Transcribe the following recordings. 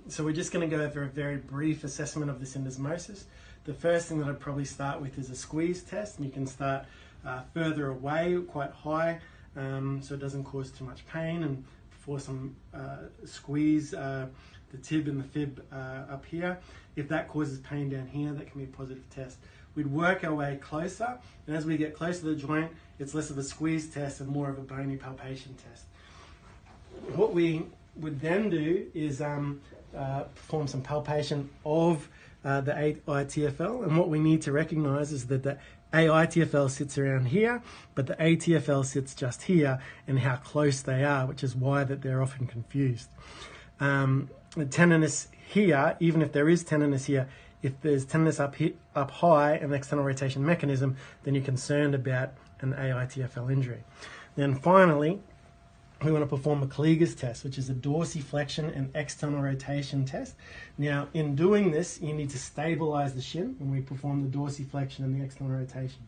So we're just going to go over a very brief assessment of the syndesmosis. The first thing that I'd probably start with is a squeeze test, and you can start further away, quite high, so it doesn't cause too much pain, and for some squeeze the tib and the fib up here. If that causes pain down here, that can be a positive test. We'd work our way closer, and as we get closer to the joint, it's less of a squeeze test and more of a bony palpation test. What we would then do is perform some palpation of the AITFL, and what we need to recognize is that the AITFL sits around here, but the ATFL sits just here, and how close they are, which is why that they're often confused. The tenderness here, even if there is tenderness here, if there's tenderness up high and the external rotation mechanism, then you're concerned about an AITFL injury. Then finally, we want to perform a Kliger's test, which is a dorsiflexion and external rotation test. Now, in doing this, you need to stabilize the shin when we perform the dorsiflexion and the external rotation.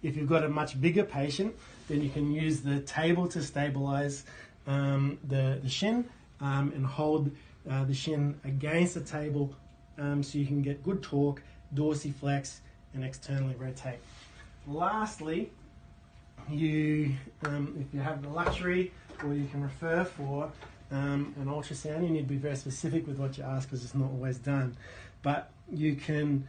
If you've got a much bigger patient, then you can use the table to stabilize the shin and hold the shin against the table so you can get good torque, dorsiflex, and externally rotate. Lastly, if you have the luxury, or you can refer for an ultrasound, you need to be very specific with what you ask because it's not always done. But you can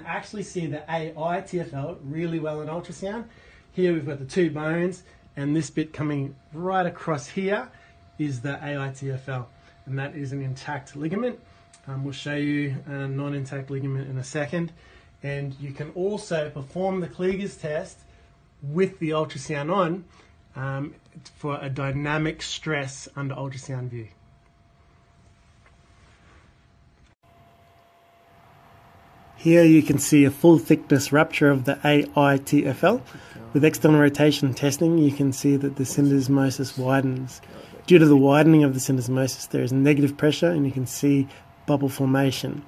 actually see the AITFL really well in ultrasound. Here we've got the two bones, and this bit coming right across here is the AITFL, and that is an intact ligament. We'll show you a non-intact ligament in a second. And you can also perform the Kliger's test with the ultrasound on for a dynamic stress under ultrasound view. Here you can see a full thickness rupture of the AITFL. With external rotation testing, you can see that the syndesmosis widens. Due to the widening of the syndesmosis, there is negative pressure, and you can see bubble formation.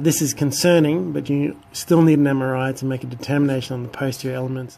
This is concerning, but you still need an MRI to make a determination on the posterior elements.